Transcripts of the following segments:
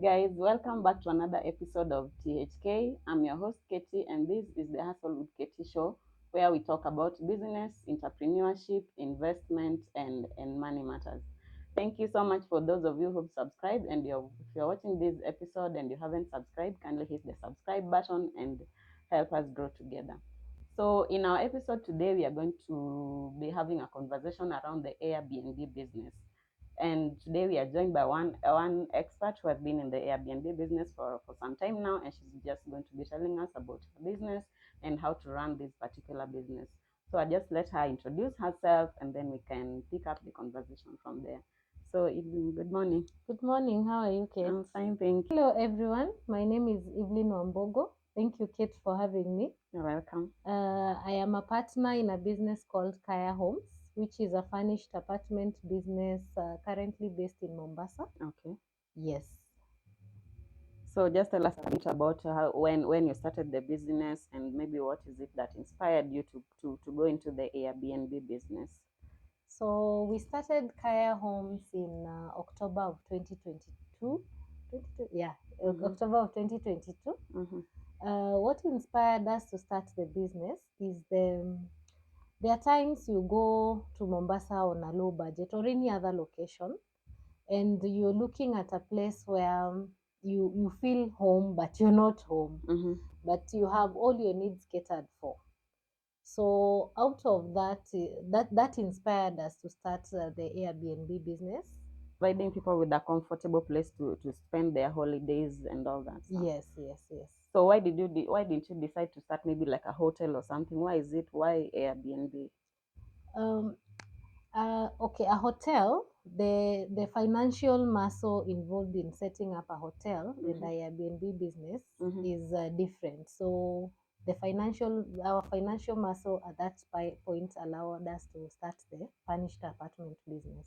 guys, welcome back to another episode of THK. I'm your host Katie, and this is the Hustle with Katie show, where we talk about business, entrepreneurship, investment, and money matters. Thank you so much for those of you who've subscribed, and if you're watching this episode and you haven't subscribed, kindly hit the subscribe button and help us grow together. So in our episode today, we are going to be having a conversation around the Airbnb business. And today we are joined by one expert who has been in the Airbnb business for some time now, and she's just going to be telling us about her business and how to run this particular business. So I just let her introduce herself, and then we can pick up the conversation from there. So Evelyne, good morning. Good morning. How are you, Kate? I'm fine, thank you. Hello, everyone. My name is Evelyne Wambugu. Thank you, Kate, for having me. You're welcome. I am a partner in a business called Kaya Homes, which is a furnished apartment business currently based in Mombasa. Okay. Yes. So just tell us a bit about when you started the business, and maybe what is it that inspired you to go into the Airbnb business. So we started Kaya Homes in October of 2022. October of 2022. Mm-hmm. What inspired us to start the business is there are times you go to Mombasa on a low budget or any other location, and you're looking at a place where you feel home, but you're not home, Mm-hmm. but you have all your needs catered for. So out of that inspired us to start the Airbnb business. Providing people with a comfortable place to spend their holidays and all that stuff. Yes. So why didn't you decide to start maybe like a hotel or something? Why Airbnb? Okay, a hotel, the financial muscle involved in setting up a hotel in the Airbnb business is different. So our financial muscle at that point allowed us to start the furnished apartment business.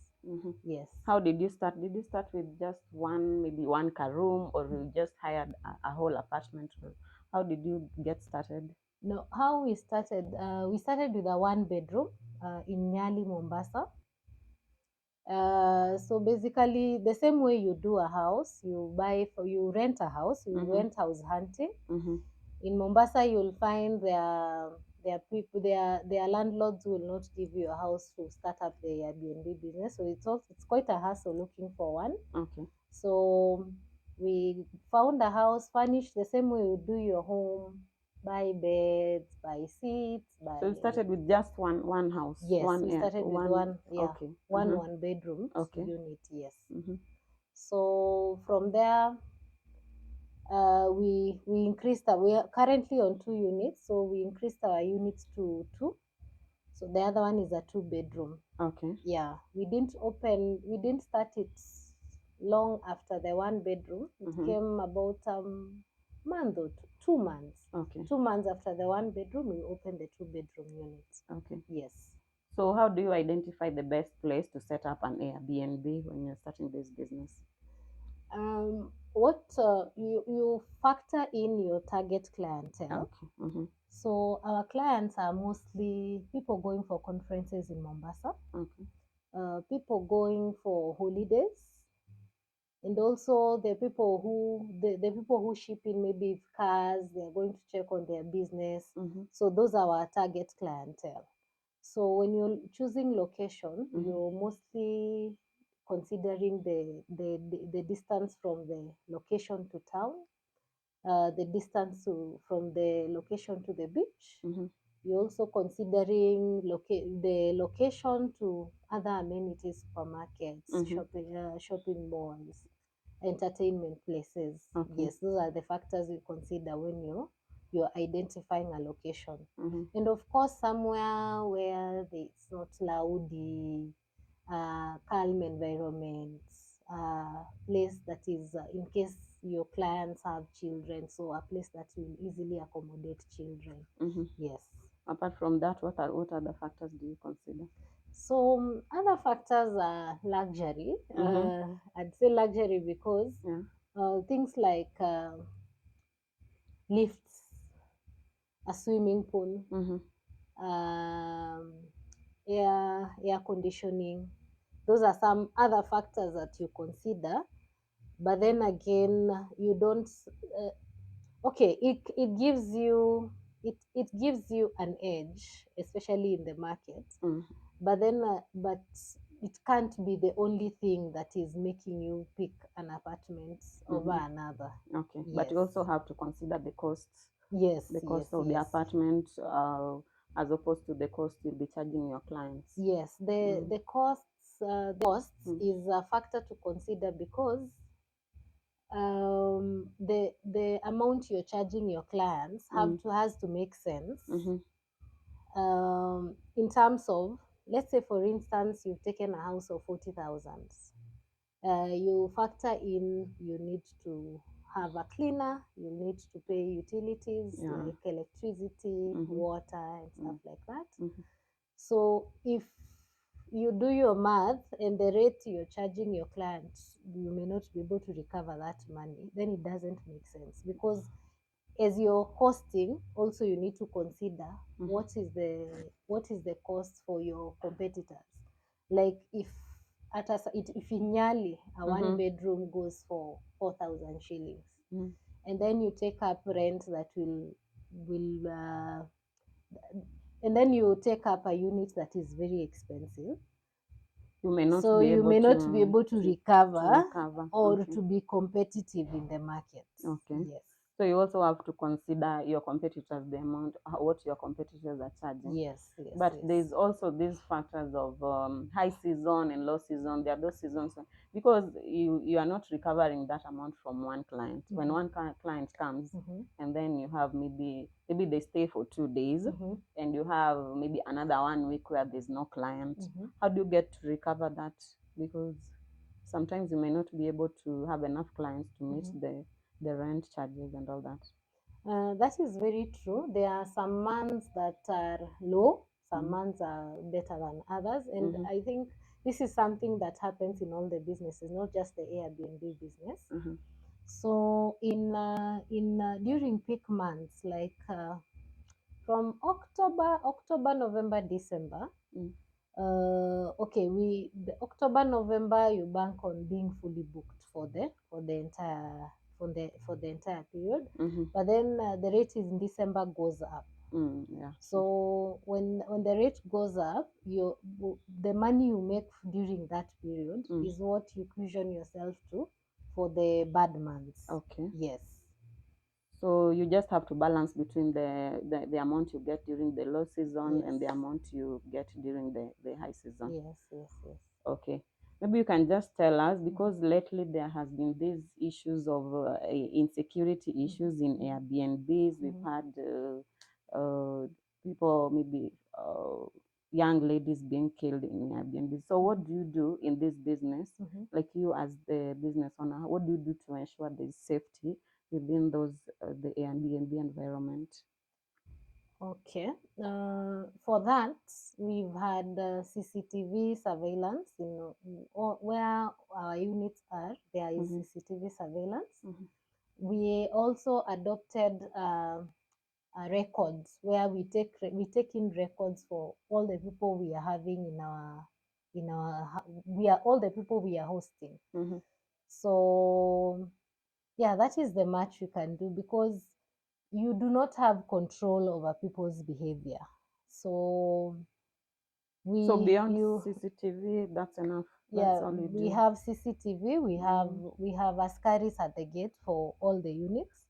Yes. How did you start? Did you start with just maybe one car room, or you just hired a whole apartment? How did you get started? No, how we started with a one bedroom in Nyali, Mombasa. So basically the same way you do a house, you rent a house, you went house hunting. In Mombasa, you'll find their landlords will not give you a house to start up the Airbnb business. So it's quite a hassle looking for one. Okay. So we found a house furnished the same way you do your home. Buy beds, buy seats, buy. So you started with just one house. Yes, we started with one. Yeah. Okay. One bedroom Okay. unit. Yes. Mm-hmm. So from there, we increased. We are currently on 2 units, so we increased our units to 2. So the other one is a 2-bedroom. Okay. Yeah, we didn't start it long after the 1-bedroom. It came about month or 2 months. Okay. 2 months after the 1-bedroom, we opened the 2-bedroom units. Okay. Yes. So how do you identify the best place to set up an Airbnb when you're starting this business? What you factor in your target clientele. Okay. So our clients are mostly people going for conferences in Mombasa. Okay. People going for holidays, and also the people who ship in maybe cars, they're going to check on their business. So those are our target clientele. So when you're choosing location, you're mostly considering the distance from the location to town, the distance from the location to the beach. You're also considering the location to other amenities, supermarkets, shopping malls, entertainment places. Okay. Yes, those are the factors you consider when you're identifying a location. And of course, somewhere where it's not loudy, calm environment, place that is in case your clients have children, so a place that will easily accommodate children. Yes. Apart from that, what other factors do you consider? So other factors are luxury. I'd say luxury because things like lifts, a swimming pool, air conditioning. Those are some other factors that you consider but then again, you don't. Okay, it gives you it gives you an edge, especially in the market. But then, but it can't be the only thing that is making you pick an apartment over another. Okay, Yes. but you also have to consider the costs. Yes, The cost yes, of the yes. apartment, as opposed to the cost you'll be charging your clients. Yes, the costs is a factor to consider, because the amount you're charging your clients has to make sense. In terms of, let's say for instance, you've taken a house of 40,000. You factor in, you need to have a cleaner, you need to pay utilities like electricity, water, and stuff like that. So if you do your math and the rate you're charging your clients, you may not be able to recover that money, then it doesn't make sense, because as you're costing, also you need to consider what is the cost for your competitors. Like if if in Nyali a one bedroom goes for 4,000 shillings, and then you take up rent that will and then you take up a unit that is very expensive, you may not so be you able may to, not be able to recover or okay. to be competitive in the market. Okay. Yes. So you also have to consider your competitors, the amount, what your competitors are charging. Yes, yes. But yes. there's also these factors of high season and low season. There are those seasons because you are not recovering that amount from one client. When one client comes, and then you have maybe they stay for 2 days, and you have maybe another 1 week where there's no client. How do you get to recover that? Because sometimes you may not be able to have enough clients to meet the rent charges and all that. That is very true. There are some months that are low, some months are better than others. And I think this is something that happens in all the businesses, not just the Airbnb business. So during peak months, like from October, November, December, okay, the October, November, you bank on being fully booked for the entire period. But then the rate in December goes up. Yeah. So when the rate goes up, the money you make during that period is what you cushion yourself to for the bad months. Okay. Yes. So you just have to balance between the amount you get during the low season and the amount you get during the high season. Yes, yes, yes. Okay. Maybe you can just tell us, because lately there has been these issues of insecurity issues in Airbnbs. We've had people, maybe young ladies being killed in Airbnb. So what do you do in this business? Like you as the business owner, what do you do to ensure there's safety within those the Airbnb environment? Okay. For that, we've had CCTV surveillance. Where our units are, there is CCTV surveillance. We also adopted records, where we take in records for all the people we are having all the people we are hosting. So yeah, that is the much you can do, because you do not have control over people's behavior. So beyond CCTV, that's enough. That's all you do. we have CCTV. We have askaris at the gate for all the units.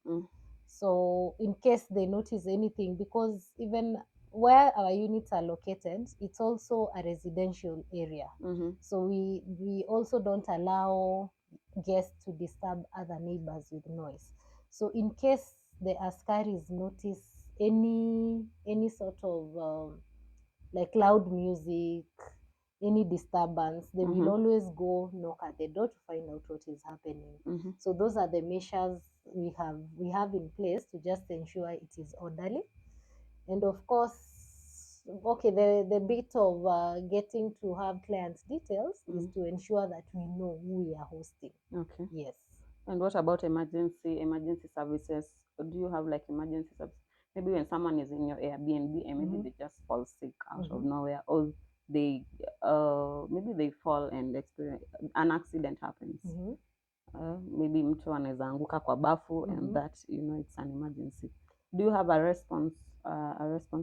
So in case they notice anything, because even where our units are located, it's also a residential area. So we also don't allow guests to disturb other neighbors with noise. So in case the askaris notice any sort of like loud music, any disturbance, they will always go knock at the door to find out what is happening. So those are the measures we have in place to just ensure it is orderly. And of course, okay, the bit of getting to have clients' details is to ensure that we know who we are hosting. Okay. Yes. And what about emergency services? Do you have like emergency services? Maybe when someone is in your Airbnb and maybe they just fall sick out of nowhere, or they maybe they fall and experience an accident happens. maybe mtu anaweza anguka kwa bafu and that it's an emergency. Do you have a response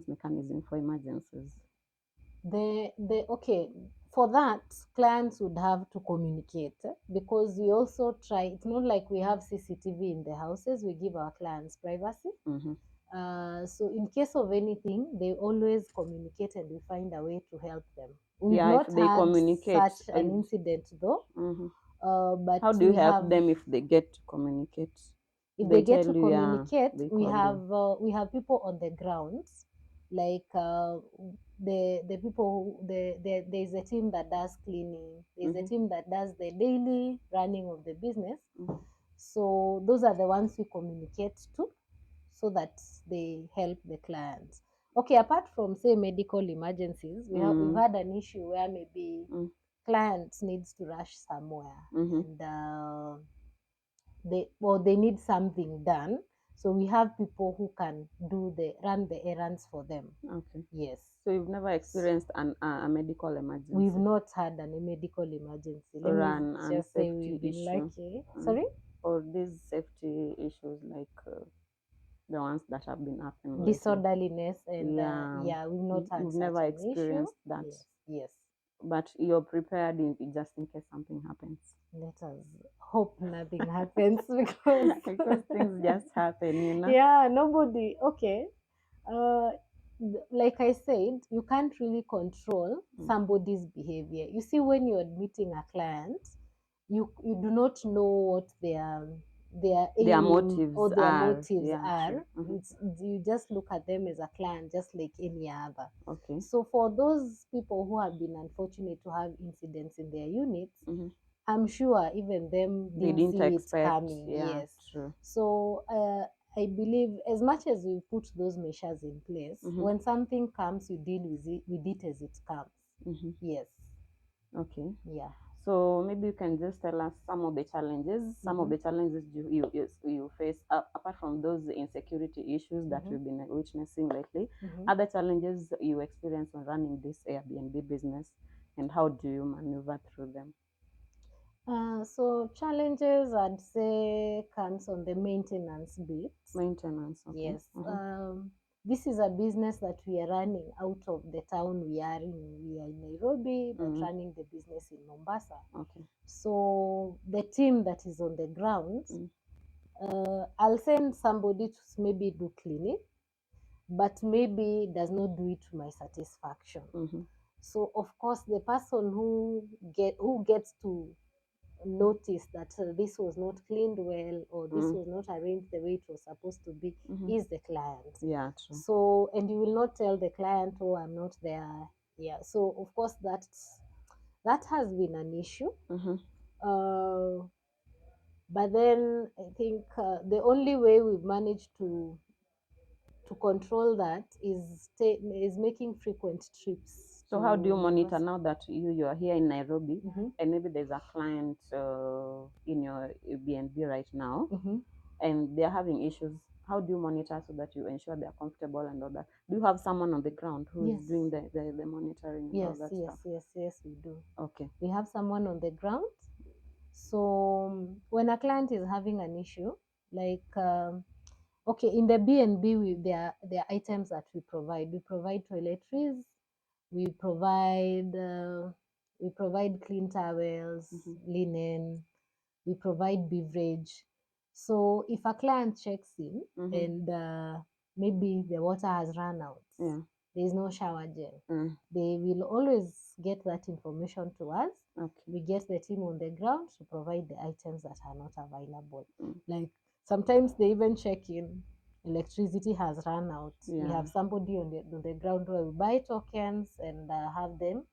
mechanism for emergencies? Okay, for that, clients would have to communicate, because we also try. It's not like we have CCTV in the houses. We give our clients privacy. So in case of anything, they always communicate and we find a way to help them. We've not if they had communicate, such an incident though. But how do you help them if they get to communicate? If they get to communicate, we have people on the ground, like the people. There's a team that does cleaning. There's a team that does the daily running of the business. So those are the ones we communicate to, so that they help the clients. Okay, apart from say medical emergencies, we've had an issue where maybe clients needs to rush somewhere and they need something done. So we have people who can run the errands for them. Okay. Yes. So you've never experienced a medical emergency? We've not had a medical emergency. Let me just say we've been lucky. Sorry? Or these safety issues, like the ones that have been happening. Disorderliness and we've not had. You've never experienced that. Yes. But you're prepared just in case something happens. Let us hope nothing happens because things just happen, Yeah, nobody. Okay. Like I said, you can't really control somebody's behavior. You see, when you're admitting a client, you do not know what their motives or their motives yeah, are. You just look at them as a client, just like any other. Okay. So for those people who have been unfortunate to have incidents in their units, I'm sure even them didn't see it coming. Yeah, yes. True. So I believe as much as we put those measures in place, when something comes, you deal with it as it comes. Yes. Okay. Yeah. So maybe you can just tell us some of the challenges, you face, apart from those insecurity issues that we've been witnessing lately, other challenges you experience when running this Airbnb business, and how do you maneuver through them? So challenges, I'd say, comes on the maintenance bit. Maintenance, okay. Yes. This is a business that we are running out of the town we are in. We are in Nairobi, but running the business in Mombasa. Okay. So the team that is on the ground, I'll send somebody to maybe do cleaning, but maybe does not do it to my satisfaction. So of course, the person who gets to notice that this was not cleaned well, or this was not arranged the way it was supposed to be, is the client. Yeah, true. So, and you will not tell the client, oh, I'm not there. Yeah. So of course that has been an issue. But then I think the only way we've managed to control that is making frequent trips. So how do you monitor now that you are here in Nairobi, and maybe there's a client in your Airbnb right now, and they're having issues? How do you monitor so that you ensure they're comfortable and all that? Do you have someone on the ground who is doing the monitoring and all that stuff? Yes, we do. Okay. We have someone on the ground. So when a client is having an issue, like okay, in the BnB, there are items that we provide. We provide toiletries. We provide clean towels, linen. We provide beverage. So if a client checks in and maybe the water has run out, there is no shower gel, they will always get that information to us. Okay. We get the team on the ground to provide the items that are not available. Like sometimes they even check in, electricity has run out. We have somebody on the ground where we buy tokens and have them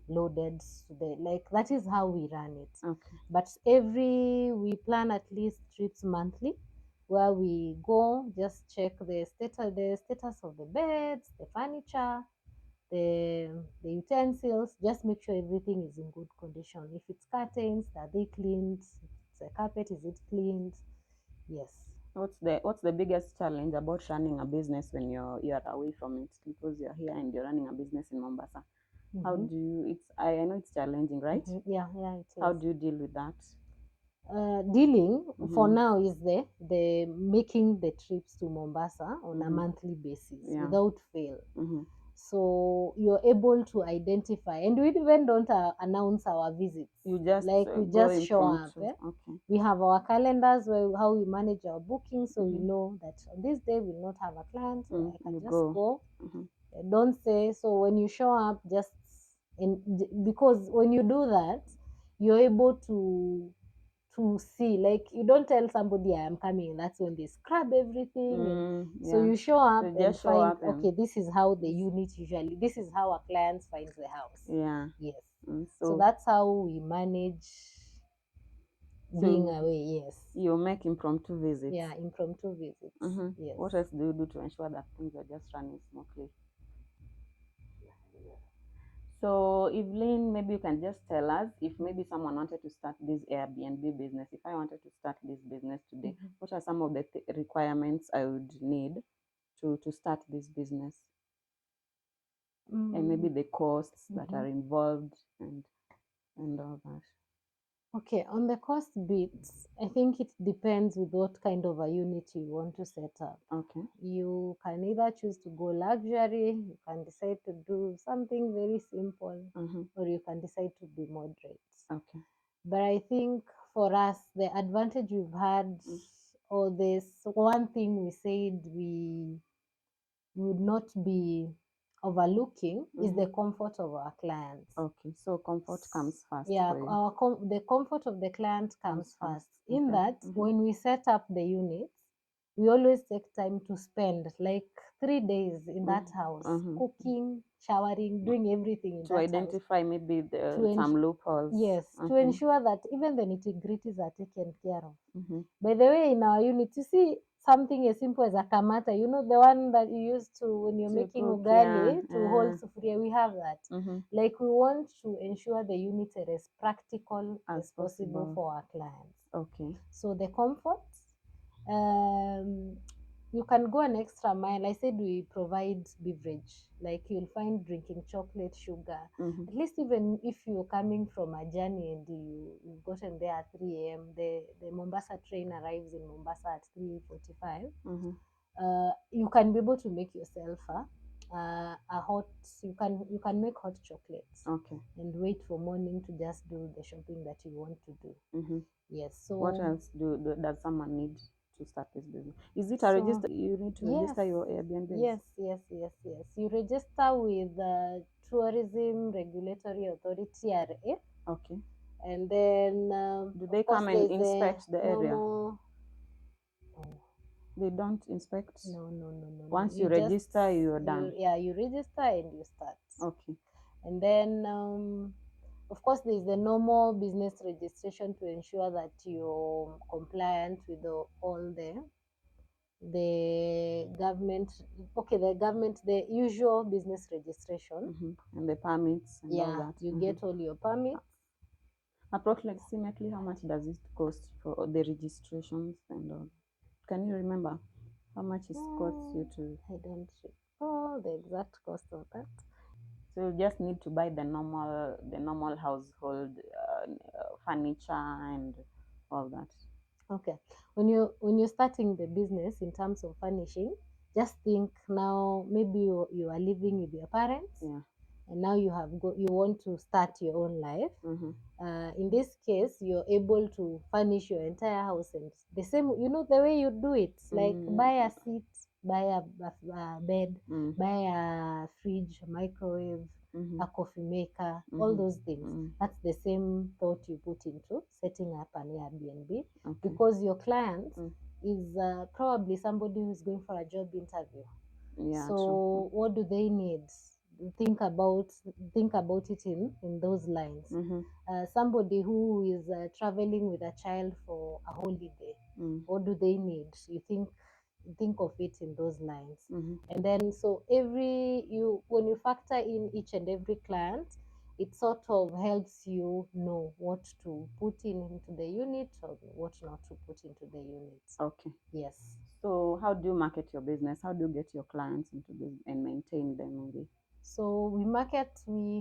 loaded. Like that is how we run it. Okay. But we plan at least trips monthly, where we go just check the status of the beds, the furniture, the utensils, just make sure everything is in good condition. If it's curtains, are they cleaned? If it's a carpet, is it cleaned? Yes. What's the biggest challenge about running a business when you're away from it? Because you're here and you're running a business in Mombasa. How do you? I know it's challenging, right? Yeah, it is. How do you deal with that? dealing for now is the making the trips to Mombasa on a monthly basis without fail. So you're able to identify, and we even don't announce our visits. You just we just show up. Okay. We have our calendars where how we manage our bookings, so we know that on this day we'll not have a client, so I can just go. Don't say so. When you show up, just because when you do that, you're able to see, like, you don't tell somebody I am coming, that's when they scrub everything. So you show up and find, okay, this is how the unit usually, this is how our clients find the house. Yes. So that's how we manage being away. Yes, you make impromptu visits. Yeah, impromptu visits. Yes. What else do you do to ensure that things are just running smoothly? So Evelyne, maybe you can just tell us, if maybe someone wanted to start this Airbnb business, if I wanted to start this business today, what are some of the requirements I would need to start this business? And maybe the costs that are involved and all that. Okay, on the cost bits, I think it depends with what kind of a unit you want to set up. Okay. You can either choose to go luxury, you can decide to do something very simple, or you can decide to be moderate. Okay. But I think for us, the advantage we've had, or this one thing we said we would not be overlooking, is the comfort of our clients. Okay, so comfort comes first. Yeah, the comfort of the client comes first. In that, when we set up the units, we always take time to spend like 3 days in that house, cooking, showering, doing everything in to that identify house. maybe some loopholes. Yes, to ensure that even the nitty-gritties are taken care of. By the way, in our unit, you see something as simple as a kamata, you know, the one that you use to when you're making ugali to hold sufuria, we have that. Like, we want to ensure the units are as practical as possible for our clients. Okay. So the comfort, you can go an extra mile. I said we provide beverage, like you'll find drinking chocolate, sugar. At least even if you're coming from a journey and you've gotten there at 3 a.m., the Mombasa train arrives in Mombasa at 3:45. You can be able to make yourself a hot, you can make hot chocolates. Okay. And wait for morning to just do the shopping that you want to do. Yes. So what else does someone need to start this business? Is it a register? You need to register your Airbnb? Yes. You register with the Tourism Regulatory Authority, RA. Okay. And then do they come and inspect the area? They don't inspect? No. Once you register, you're done. You register and you start. Okay. And then of course, there is the normal business registration to ensure that you're compliant with all the government, the usual business registration. And the permits and all that. You get all your permits. Approximately how much does it cost for the registrations and all? Can you remember how much it costs you to? I don't recall the exact cost of that. So you just need to buy the normal household furniture and all that. Okay. When you're starting the business in terms of furnishing, just think now maybe you are living with your parents. Yeah. And now you want to start your own life. In this case, you're able to furnish your entire house, and the same, the way you do it, like buy a seat, buy a bed, buy a fridge, a microwave, a coffee maker, all those things. That's the same thought you put into setting up an Airbnb. Okay. Because your client is probably somebody who's going for a job interview. Yeah, so true. What do they need? Think about it in those lines. Somebody who is traveling with a child for a holiday, what do they need? You think of it in those lines. And then so when you factor in each and every client, it sort of helps you know what to put into the unit or what not to put into the unit. Okay. Yes. So how do you market your business? How do you get your clients into this and maintain them maybe? So we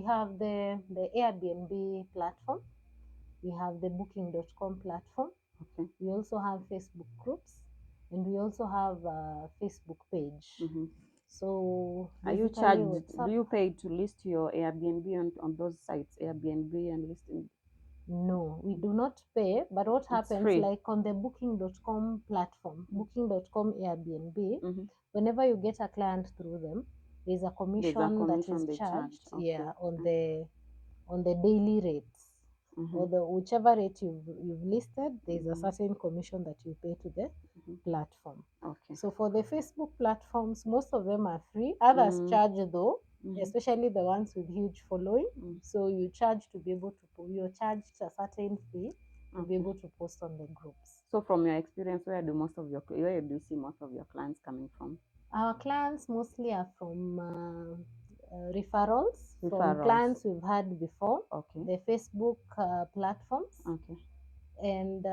have the Airbnb platform. we have the booking.com platform. Okay. We also have Facebook groups, and we also have a Facebook page. So are you basically, charged? WhatsApp. Do you pay to list your Airbnb on those sites, Airbnb and listing? No, we do not pay, but what happens, free. like on the booking.com platform, booking.com Airbnb, Mm-hmm. whenever you get a client through them, there's a commission that is they charge. charged, Okay. yeah, on the daily rates. Or the whichever rate you've listed, there's a certain commission that you pay to the platform. Okay. So for the Facebook platforms, most of them are free. Others charge though, especially the ones with huge following. So you charge to be able to you're charged a certain fee to be able to post on the groups. So from your experience, where do you see most of your clients coming from? Our clients mostly are from referrals from clients we've had before. Okay. The Facebook platforms. Okay. And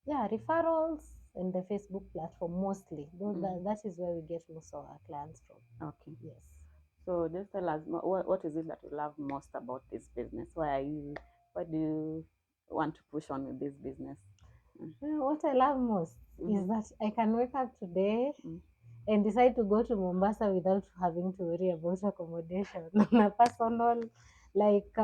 yeah, referrals and the Facebook platform mostly. That is where we get most of our clients from. Okay. Yes. So just tell us, what is it that you love most about this business? Why do you want to push on with this business? What I love most is that I can wake up today and decide to go to Mombasa without having to worry about accommodation on a personal, like,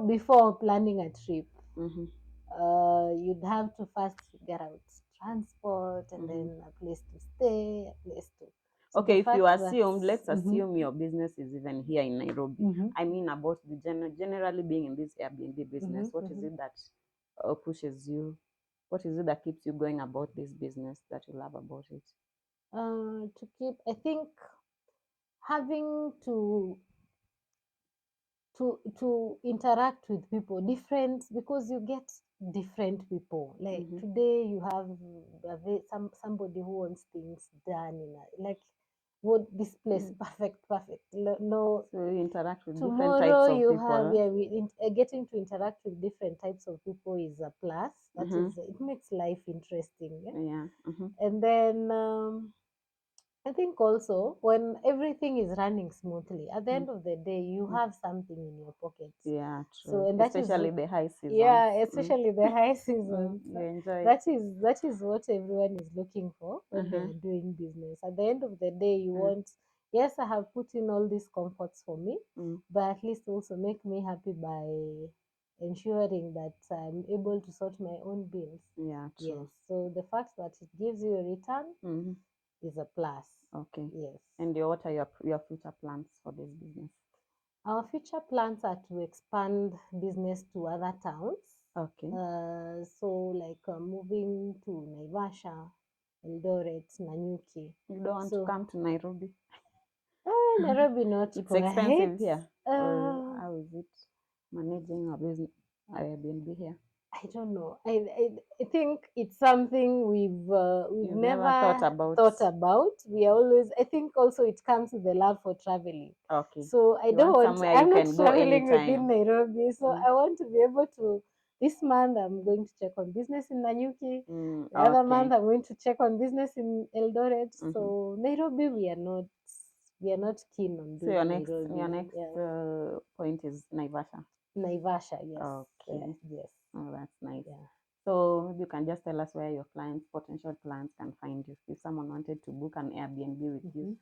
before planning a trip. You'd have to first figure out transport and then a place to stay, a place to. So okay, if you assume, let's assume your business is even here in Nairobi. I mean, about the generally being in this Airbnb business, what is it that pushes you? What is it that keeps you going about this business that you love about it? I think having to interact with people different, because you get different people. Like today you have somebody who wants things done like what this place perfect. No, so you interact with tomorrow different types of you people. have getting to interact with different types of people is a plus. That is, it makes life interesting. Yeah. And then I think also when everything is running smoothly, at the end of the day, you have something in your pocket. Yeah, true. So, and especially the high season. Yeah, especially the high season. You enjoy. That is what everyone is looking for when they are doing business. At the end of the day, you want, yes, I have put in all these comforts for me, but at least also make me happy by ensuring that I'm able to sort my own bills. Yeah, true. Yes. So the fact that it gives you a return is a plus. Okay. Yes. And what are your future plans for this business? Our future plans are to expand business to other towns. Okay. So like moving to Naivasha, Eldoret, Nanyuki. You don't want to come to Nairobi? Nairobi not it's quite expensive here. Or how is it managing a business Airbnb here? I don't know. I think it's something we've never thought about. We are always. I think also it comes with the love for traveling. Okay. So I don't want. I'm not traveling within Nairobi, so I want to be able to. This month I'm going to check on business in Nanyuki. The other month I'm going to check on business in Eldoret. So Nairobi we are not keen on doing. So Nairobi. Your next point is Naivasha. Naivasha, yes. Okay. Yes. Oh, that's nice. Yeah. So you can just tell us where your potential clients can find you. If someone wanted to book an Airbnb with you,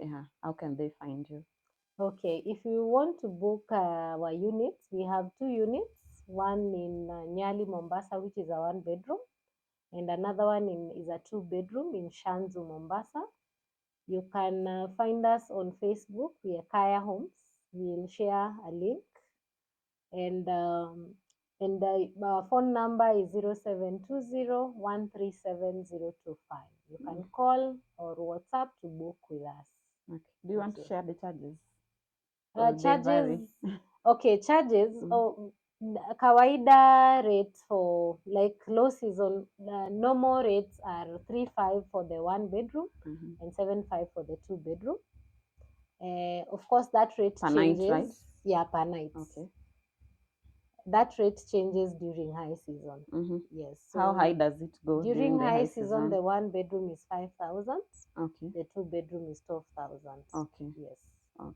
yeah, how can they find you? Okay, if you want to book our units, we have 2 units. One in Nyali, Mombasa, which is a 1-bedroom, and another one is a 2-bedroom in Shanzu, Mombasa. You can find us on Facebook. We are Kaya Homes. We'll share a link, and the phone number is 0720-137-025. You can call or WhatsApp to book with us. Okay. Do you want to share the charges? Charges. Okay, charges. Kawaida rates for like low season, normal rates are 3,500 for the 1-bedroom and 7,500 for the 2-bedroom. Of course, that rate per changes. Night, right? Yeah, per night. Okay. That rate changes during high season. Yes. So how high does it go during high season? The 1-bedroom is 5,000. Okay. The 2-bedroom is 12,000. Okay. Yes. Okay.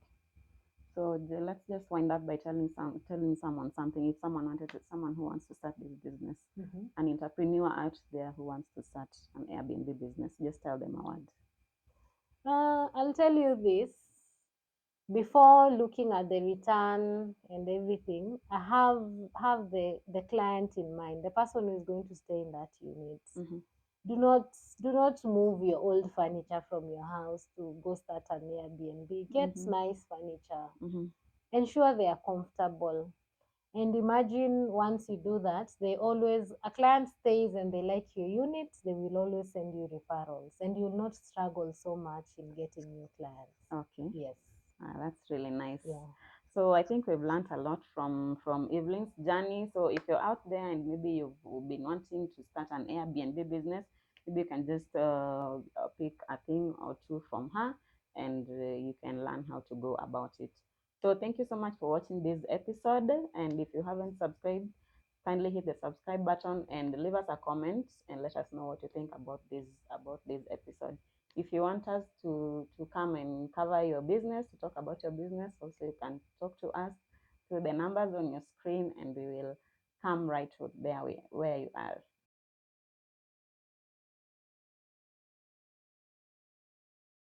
So let's just wind up by telling someone something. If someone who wants to start this business, an entrepreneur out there who wants to start an Airbnb business, just tell them a word. I'll tell you this. Before looking at the return and everything, I have the client in mind, the person who is going to stay in that unit. Do not move your old furniture from your house to go start an Airbnb. Get nice furniture. Ensure they are comfortable. And imagine once you do that, a client stays and they like your unit, they will always send you referrals and you will not struggle so much in getting new clients. Okay. Yes. That's really nice. Yeah. So I think we've learned a lot from Evelyne's journey. So if you're out there and maybe you've been wanting to start an Airbnb business, maybe you can just pick a thing or two from her, and you can learn how to go about it. So thank you so much for watching this episode. And if you haven't subscribed, kindly hit the subscribe button and leave us a comment and let us know what you think about this episode. If you want us to come and cover your business, to talk about your business, also you can talk to us through the numbers on your screen, and we will come right to there where you are.